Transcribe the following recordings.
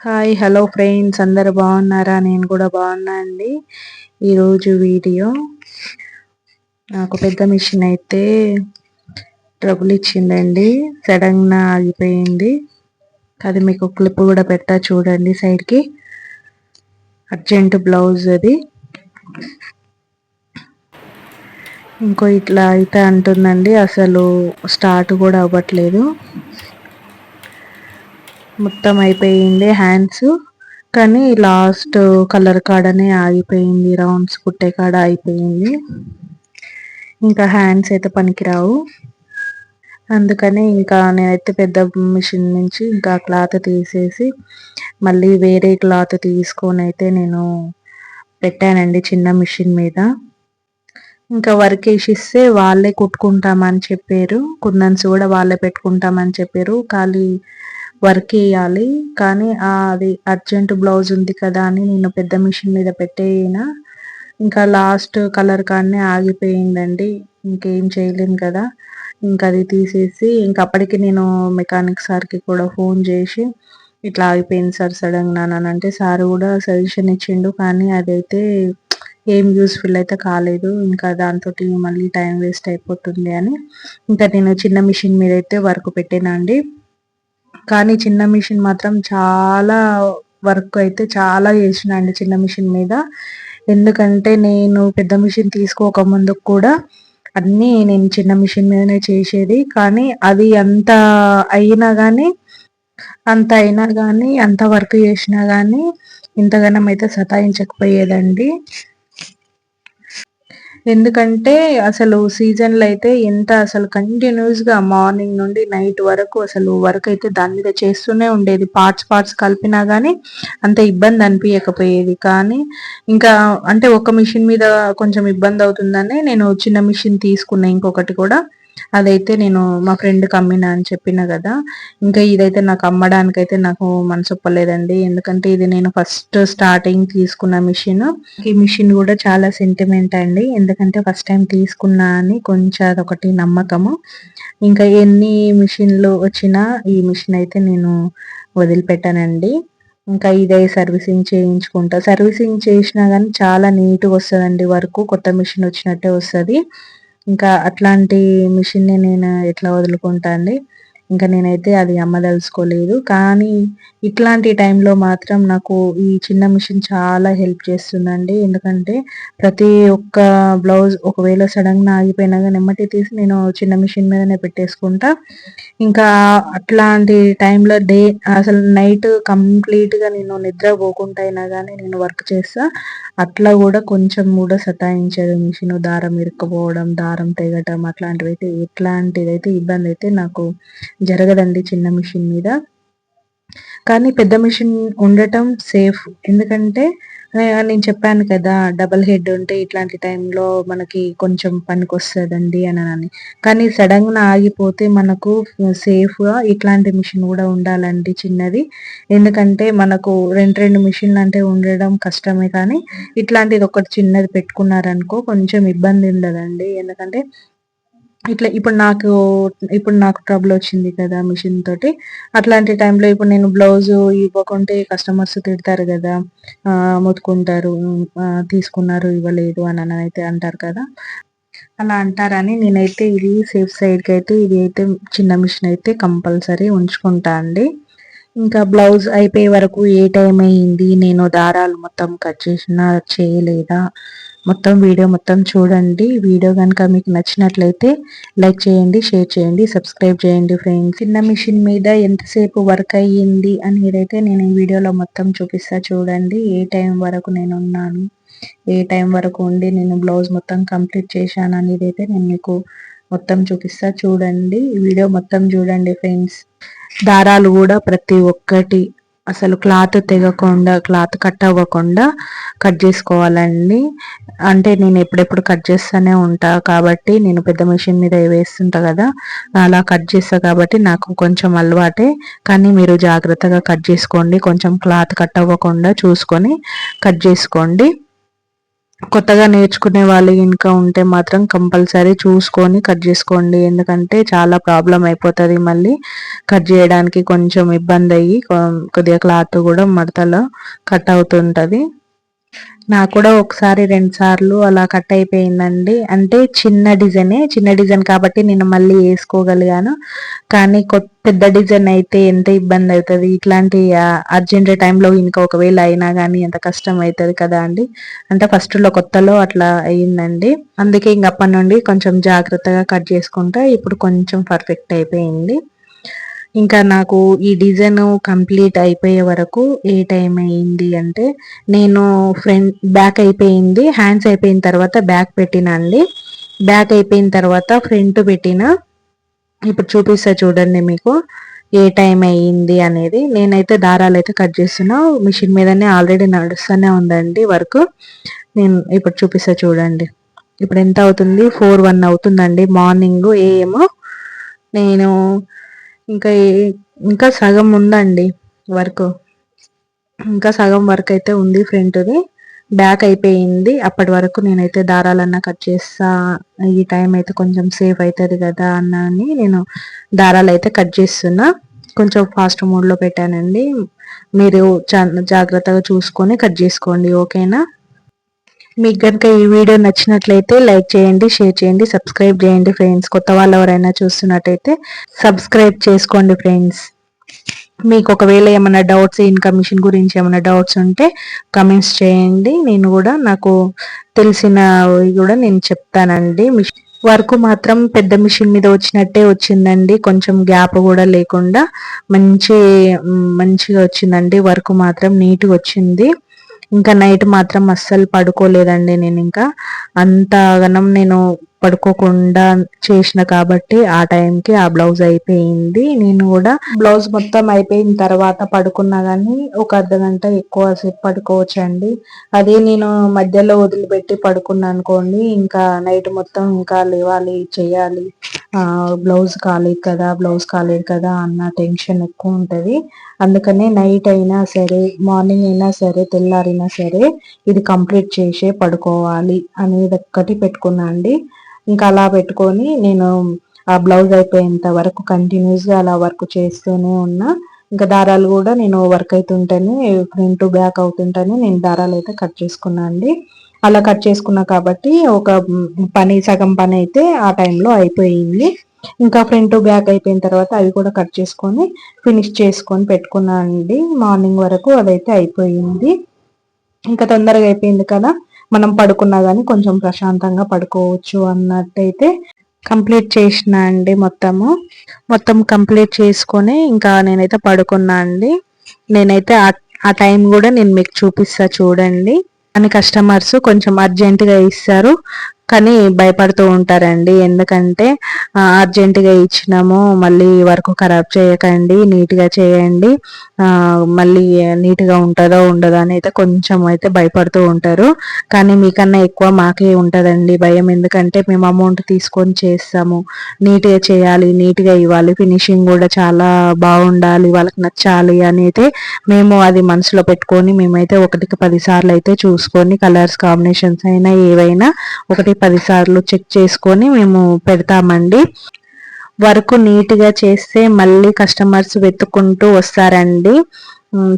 Hi hello friends, అందరు బాగున్నారా? నేను కూడా బాగున్నా అండి. ఈరోజు వీడియో నాకు పెద్ద మిషన్ అయితే ట్రబుల్ ఇచ్చిందండి. సడన్గా ఆగిపోయింది. అది మీకు క్లిప్ కూడా పెట్టా చూడండి. సైడ్కి అర్జెంట్ బ్లౌజ్ అది. ఇట్లా అయితే అంటుందండి. అసలు స్టార్ట్ కూడా అవ్వట్లేదు. మొత్తం అయిపోయింది హ్యాండ్స్, కానీ లాస్ట్ కలర్ కాడనే ఆగిపోయింది. రౌండ్స్ కుట్టే కాడ అయిపోయింది. ఇంకా హ్యాండ్స్ అయితే పనికిరావు. అందుకని ఇంకా నేనైతే పెద్ద మిషన్ నుంచి ఇంకా క్లాత్ తీసేసి మళ్ళీ వేరే క్లాత్ తీసుకొని అయితే నేను పెట్టానండి చిన్న మిషన్ మీద. ఇంకా వర్క్ వేసిస్తే వాళ్ళే కుట్టుకుంటామని చెప్పారు. కుందన్స్ కూడా వాళ్ళే పెట్టుకుంటామని చెప్పారు. ఖాళీ వర్క్ వేయాలి. కానీ అది అర్జెంట్ బ్లౌజ్ ఉంది కదా అని నేను పెద్ద మిషన్ మీద పెట్టేనా ఇంకా లాస్ట్ కలర్ కాడనే ఆగిపోయిందండి. ఇంకేం చేయలేను కదా. ఇంకా అది తీసేసి ఇంకా అప్పటికి నేను మెకానిక్ సార్కి కూడా ఫోన్ చేసి ఇట్లా ఆగిపోయింది సార్ సడన్గా అని అంటే సార్ కూడా సజెషన్ ఇచ్చిండు. కానీ అదైతే ఏం యూస్ఫుల్ అయితే కాలేదు. ఇంకా దాంతో మళ్ళీ టైం వేస్ట్ అయిపోతుంది అని ఇంకా నేను చిన్న మిషన్ మీద అయితే వర్క్ పెట్టానండి. కానీ చిన్న మిషన్ మాత్రం చాలా వర్క్ అయితే చాలా చేసిన అండి చిన్న మిషన్ మీద. ఎందుకంటే నేను పెద్ద మిషన్ తీసుకోక ముందు కూడా అన్నీ నేను చిన్న మిషన్ మీదనే చేసేది. కానీ అది అంత వర్క్ చేసినా కానీ ఇంతగానం అయితే సతాయించకపోయేదండి. ఎందుకంటే అసలు సీజన్లో అయితే అసలు కంటిన్యూస్గా మార్నింగ్ నుండి నైట్ వరకు అసలు వర్క్ అయితే దాని మీద చేస్తూనే ఉండేది. పార్ట్స్ కలిపినా కానీ అంత ఇబ్బంది అనిపించకపోయేది. కానీ ఇంకా అంటే ఒక మిషన్ మీద కొంచెం ఇబ్బంది అవుతుందని నేను చిన్న మిషన్ తీసుకున్నా ఇంకొకటి కూడా. అదైతే నేను మా ఫ్రెండ్కి అమ్మినా అని చెప్పిన కదా. ఇంకా ఇదైతే నాకు అమ్మడానికైతే నాకు మనసు ఒప్పలేదండి. ఎందుకంటే ఇది నేను ఫస్ట్ స్టార్టింగ్ తీసుకున్న మిషన్. ఈ మిషన్ కూడా చాలా సెంటిమెంట్ అండి. ఎందుకంటే ఫస్ట్ టైం తీసుకున్నా అని కొంచెం అదొకటి నమ్మకము. ఇంకా ఎన్ని మిషన్లు వచ్చినా ఈ మిషన్ అయితే నేను వదిలిపెట్టానండి. ఇంకా ఇదే సర్వీసింగ్ చేయించుకుంటా. సర్వీసింగ్ చేసినా కానీ చాలా నీట్గా వస్తుందండి వర్క్. కొత్త మిషన్ వచ్చినట్టే వస్తుంది. ఇంకా అట్లాంటి మిషన్ని నేను ఎట్లా వదులుకుంటా అండి. ఇంకా నేనైతే అది అమ్మదలుచుకోలేదు. కానీ ఇట్లాంటి టైంలో మాత్రం నాకు ఈ చిన్న మిషన్ చాలా హెల్ప్ చేస్తుందండి. ఎందుకంటే ప్రతి ఒక్క బ్లౌజ్ ఒకవేళ సడన్గా ఆగిపోయినా కానీ ఎమ్మటే తీసి నేను చిన్న మిషన్ మీదనే పెట్టేసుకుంటా. ఇంకా అట్లాంటి టైంలో అసలు నైట్ కంప్లీట్గా నేను నిద్రపోకుండా అయినా కానీ నేను వర్క్ చేస్తా. అట్లా కూడా కొంచెం కూడా సతాయించేది మిషన్. దారం ఇరుక్కుపోవడం, దారం తెగటం ఎట్లాంటిదైతే ఇబ్బంది అయితే నాకు జరగదండి చిన్న మిషన్ మీద. కానీ పెద్ద మిషన్ ఉండటం సేఫ్. ఎందుకంటే నేను చెప్పాను కదా, డబల్ హెడ్ ఉంటే ఇట్లాంటి టైంలో మనకి కొంచెం పనికొస్తదండి అని. కానీ సడన్గా ఆగిపోతే మనకు సేఫ్గా ఇట్లాంటి మిషన్ కూడా ఉండాలండి చిన్నది. ఎందుకంటే మనకు రెండు మిషన్లు అంటే ఉండడం కష్టమే. కానీ ఇట్లాంటిది ఒకటి చిన్నది పెట్టుకున్నారనుకో కొంచెం ఇబ్బంది ఉండదండి. ఎందుకంటే ఇప్పుడు నాకు ట్రబుల్ వచ్చింది కదా మిషన్ తోటి. అట్లాంటి టైంలో ఇప్పుడు నేను బ్లౌజ్ ఇవ్వకుంటే కస్టమర్స్ తిడతారు కదా, మొత్తుకుంటారు, తీసుకున్నారు ఇవ్వలేదు అని అయితే అంటారు కదా. అలా అంటారని నేనైతే ఇది సేఫ్ సైడ్కి అయితే ఇది అయితే చిన్న మిషన్ అయితే కంపల్సరీ ఉంచుకుంటా అండి. ఇంకా బ్లౌజ్ అయిపోయే వరకు ఏ టైం అయింది, నేను దారాలు మొత్తం కట్ చేసినా చేయలేదా, మొత్తం వీడియో మొత్తం చూడండి. వీడియో కనుక మీకు నచ్చినట్లయితే లైక్ చేయండి, షేర్ చేయండి, సబ్స్క్రైబ్ చేయండి ఫ్రెండ్స్. చిన్న మిషన్ మీద ఎంతసేపు వర్క్ అయ్యింది అనేదైతే నేను ఈ వీడియోలో మొత్తం చూపిస్తా చూడండి. ఏ టైం వరకు నేను ఉన్నాను, ఏ టైం వరకు ఉండి నేను బ్లౌజ్ మొత్తం కంప్లీట్ చేశాను అనేది అయితే నేను మీకు మొత్తం చూపిస్తా చూడండి. వీడియో మొత్తం చూడండి ఫ్రెండ్స్. దారాలు కూడా ప్రతి ఒక్కటి అసలు క్లాత్ తెగకుండా, క్లాత్ కట్ అవ్వకుండా కట్ చేసుకోవాలండి. అంటే నేను ఎప్పుడెప్పుడు కట్ చేస్తూనే ఉంటా కాబట్టి, నేను పెద్ద మిషన్ మీద వేస్తుంటా కదా, అలా కట్ చేస్తా కాబట్టి నాకు కొంచెం అలవాటే. కానీ మీరు జాగ్రత్తగా కట్ చేసుకోండి. కొంచెం క్లాత్ కట్ అవ్వకుండా చూసుకొని కట్ చేసుకోండి. కొత్తగా నేర్చుకునే వాళ్ళు ఇంకా ఉంటే మాత్రం కంపల్సరీ చూసుకొని కట్ చేసుకోండి. ఎందుకంటే చాలా ప్రాబ్లం అయిపోతుంది, మళ్ళీ కట్ చేయడానికి కొంచెం ఇబ్బంది అయ్యి కొద్దిగా క్లాత్ కూడా మడతలో కట్ అవుతుంటుంది. నాకు కూడా ఒకసారి 2 సార్లు అలా కట్ అయిపోయిందండి. అంటే చిన్న డిజైన్ కాబట్టి నేను మళ్ళీ వేసుకోగలిగాను. కానీ పెద్ద డిజైన్ అయితే ఎంత ఇబ్బంది అవుతుంది. ఇట్లాంటి అర్జెంట్ టైంలో ఇంకా ఒకవేళ అయినా కానీ ఎంత కష్టం అవుతుంది కదా అండి. అంటే ఫస్ట్లో కొత్తలో అట్లా అయ్యిందండి. అందుకే ఇంక అప్పటి నుండి కొంచెం జాగ్రత్తగా కట్ చేసుకుంటా ఇప్పుడు కొంచెం పర్ఫెక్ట్ అయిపోయింది. ఇంకా నాకు ఈ డిజైన్ కంప్లీట్ అయిపోయే వరకు ఏ టైం అయింది అంటే, నేను బ్యాక్ అయిపోయింది, హ్యాండ్స్ అయిపోయిన తర్వాత బ్యాక్ పెట్టిన అండి. బ్యాక్ అయిపోయిన తర్వాత ఫ్రంట్ పెట్టిన. ఇప్పుడు చూపిస్తా చూడండి మీకు ఏ టైం అయ్యింది అనేది. నేనైతే దారాలు అయితే కట్ చేస్తున్నా, మిషన్ మీదనే ఆల్రెడీ నడుస్తూనే ఉందండి వర్క్. నేను ఇప్పుడు చూపిస్తా చూడండి. ఇప్పుడు ఎంత అవుతుంది, 4:01 అవుతుందండి మార్నింగ్ ఏమో. నేను ఇంకా ఇంకా సగం ఉందండి వర్క్. ఇంకా సగం వర్క్ అయితే ఉంది ఫ్రంట్ది. బ్యాక్ అయిపోయింది. అప్పటి వరకు నేనైతే దారాలన్నా కట్ చేస్తా, ఈ టైం అయితే కొంచెం సేఫ్ అవుతుంది కదా అన్నని నేను దారాలు అయితే కట్ చేస్తున్నా. కొంచెం ఫాస్ట్ మోడ్లో పెట్టానండి. మీరు జాగ్రత్తగా చూసుకొని కట్ చేసుకోండి, ఓకేనా. మీకు కనుక ఈ వీడియో నచ్చినట్లయితే లైక్ చేయండి, షేర్ చేయండి, సబ్స్క్రైబ్ చేయండి ఫ్రెండ్స్. కొత్త వాళ్ళు ఎవరైనా చూస్తున్నట్టయితే సబ్స్క్రైబ్ చేసుకోండి ఫ్రెండ్స్. మీకు ఒకవేళ ఏమైనా డౌట్స్, ఇన్కమ్ మిషన్ గురించి ఏమైనా డౌట్స్ ఉంటే కమెంట్స్ చేయండి. నేను కూడా నాకు తెలిసినవి కూడా నేను చెప్తానండి. వర్క్ మాత్రం పెద్ద మిషన్ మీద వచ్చినట్టే వచ్చిందండి. కొంచెం గ్యాప్ కూడా లేకుండా మంచిగా వచ్చిందండి. వర్క్ మాత్రం నీట్గా వచ్చింది. ఇంకా నైట్ మాత్రం అస్సలు పడుకోలేదండి. నేను ఇంకా అంతగానం నేను పడుకోకుండా చేసిన కాబట్టి ఆ టైంకి ఆ బ్లౌజ్ అయిపోయింది. నేను కూడా బ్లౌజ్ మొత్తం అయిపోయిన తర్వాత పడుకున్నా కానీ ఒక అర్ధగంట ఎక్కువసేపు పడుకోవచ్చండి. అదే నేను మధ్యలో వదిలిపెట్టి పడుకున్నా అనుకోండి, ఇంకా నైట్ మొత్తం ఇంకా లేవాలి, చేయాలి, బ్లౌజ్ కాలేదు కదా అన్న టెన్షన్ ఎక్కువ ఉంటుంది. అందుకనే నైట్ అయినా సరే, మార్నింగ్ అయినా సరే, తెల్లారైనా సరే ఇది కంప్లీట్ చేసే పడుకోవాలి అనేది ఒక్కటి పెట్టుకున్నా అండి. ఇంకా అలా పెట్టుకొని నేను ఆ బ్లౌజ్ అయిపోయేంత వరకు కంటిన్యూస్గా అలా వర్క్ చేస్తూనే ఉన్నా. ఇంకా దారాలు కూడా నేను వర్క్ అవుతుంటేనే, ఫ్రంట్ బ్యాక్ అవుతుంటేనే నేను దారాలు అయితే కట్ చేసుకున్నా అండి. అలా కట్ చేసుకున్నా కాబట్టి ఒక సగం పని అయితే ఆ టైంలో అయిపోయింది. ఇంకా ఫ్రంట్ బ్యాక్ అయిపోయిన తర్వాత అవి కూడా కట్ చేసుకొని ఫినిష్ చేసుకొని పెట్టుకున్నా అండి. మార్నింగ్ వరకు అదైతే అయిపోయింది. ఇంకా తొందరగా అయిపోయింది కదా, మనం పడుకున్నా కానీ కొంచెం ప్రశాంతంగా పడుకోవచ్చు అన్నట్టయితే కంప్లీట్ చేసిన అండి. మొత్తం కంప్లీట్ చేసుకొని ఇంకా నేనైతే పడుకున్నా అండి. నేనైతే ఆ టైం కూడా నేను మీకు చూపిస్తా చూడండి. అని కస్టమర్స్ కొంచెం అర్జెంటుగా ఇస్తారు కానీ భయపడుతూ ఉంటారండి. ఎందుకంటే అర్జెంటుగా ఇచ్చినాము, మళ్ళీ వర్క్ ఖరాబ్ చేయకండి, నీట్గా చేయండి, మళ్ళీ నీట్గా ఉంటుందో ఉండదో అని అయితే కొంచెం అయితే భయపడుతూ ఉంటారు. కానీ మీకన్నా ఎక్కువ మాకే ఉంటుందండి భయం. ఎందుకంటే మేము అమౌంట్ తీసుకొని చేస్తాము, నీట్గా చేయాలి, నీట్గా ఇవ్వాలి, ఫినిషింగ్ కూడా చాలా బాగుండాలి, వాళ్ళకి నచ్చాలి అని అయితే మేము అది మనసులో పెట్టుకొని మేమైతే 1కి 10 సార్లు అయితే చూసుకొని, కలర్స్ కాంబినేషన్స్ అయినా ఏవైనా 1 10 సార్లు చెక్ చేసుకొని మేము పెడతామండి. వర్క్ నీట్గా చేస్తే మళ్ళీ కస్టమర్స్ వెతుక్కుంటూ వస్తారండి.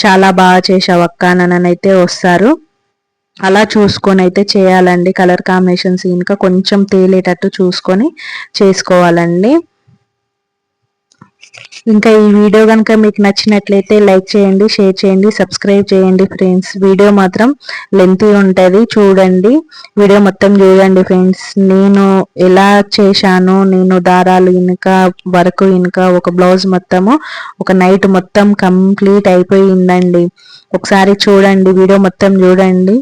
చాలా బాగా చేసావు అక్క నన్నైతే వస్తారు. అలా చూసుకొని అయితే చేయాలండి. కలర్ కాంబినేషన్స్ ఇంకా కొంచెం తేలేటట్టు చూసుకొని చేసుకోవాలండి. ఇంకా ఈ వీడియో కనుక మీకు నచ్చినట్లయితే లైక్ చేయండి, షేర్ చేయండి, సబ్స్క్రైబ్ చేయండి ఫ్రెండ్స్. వీడియో మాత్రం లెంతీ ఉంటుంది, చూడండి. వీడియో మొత్తం చూడండి ఫ్రెండ్స్. నేను ఎలా చేశాను, నేను దారాలు ఇంకా వర్క్ ఇంకా ఒక బ్లౌజ్ మొత్తము ఒక నైట్ మొత్తం కంప్లీట్ అయిపోయిందండి. ఒకసారి చూడండి, వీడియో మొత్తం చూడండి.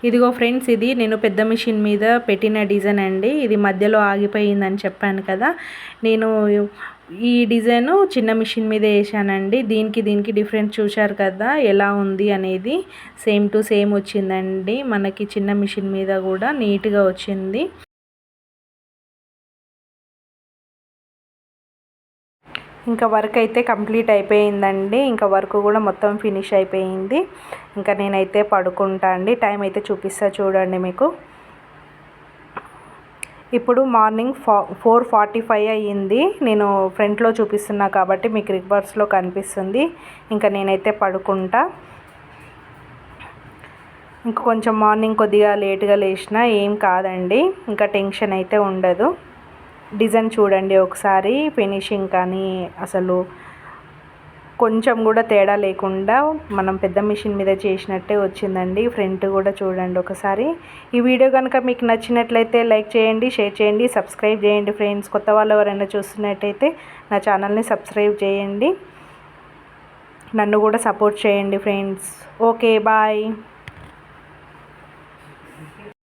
ఇదిగో ఫ్రెండ్స్, ఇది నేను పెద్ద మిషన్ మీద పెట్టిన డిజైన్ అండి. ఇది మధ్యలో ఆగిపోయిందని చెప్పాను కదా, నేను ఈ డిజైను చిన్న మిషన్ మీద వేసానండి. దీనికి డిఫరెన్స్ చూశారు కదా ఎలా ఉంది అనేది. సేమ్ టు సేమ్ వచ్చిందండి మనకి చిన్న మిషన్ మీద కూడా నీట్గా వచ్చింది. ఇంకా వర్క్ అయితే కంప్లీట్ అయిపోయిందండి. ఇంకా వర్క్ కూడా మొత్తం ఫినిష్ అయిపోయింది. ఇంకా నేనైతే పడుకుంటా అండి. టైం అయితే చూపిస్తా చూడండి మీకు. ఇప్పుడు మార్నింగ్ 4:45 అయ్యింది. నేను ఫ్రంట్లో చూపిస్తున్నా కాబట్టి మీకు రివర్స్లో కనిపిస్తుంది. ఇంకా నేనైతే పడుకుంటా. ఇంకా కొంచెం మార్నింగ్ కొద్దిగా లేట్గా లేచినా ఏం కాదండి, ఇంకా టెన్షన్ అయితే ఉండదు. డిజైన్ చూడండి ఒకసారి, ఫినిషింగ్ కానీ అసలు కొంచెం కూడా తేడా లేకుండా మనం పెద్ద మిషన్ మీద చేసినట్టే వచ్చిందండి. ఫ్రంట్ కూడా చూడండి ఒకసారి. ఈ వీడియో కనుక మీకు నచ్చినట్లయితే లైక్ చేయండి, షేర్ చేయండి, సబ్స్క్రైబ్ చేయండి ఫ్రెండ్స్. కొత్త వాళ్ళు ఎవరైనా చూస్తున్నట్టయితే నా ఛానల్ని సబ్స్క్రైబ్ చేయండి. నన్ను కూడా సపోర్ట్ చేయండి ఫ్రెండ్స్. Okay, bye.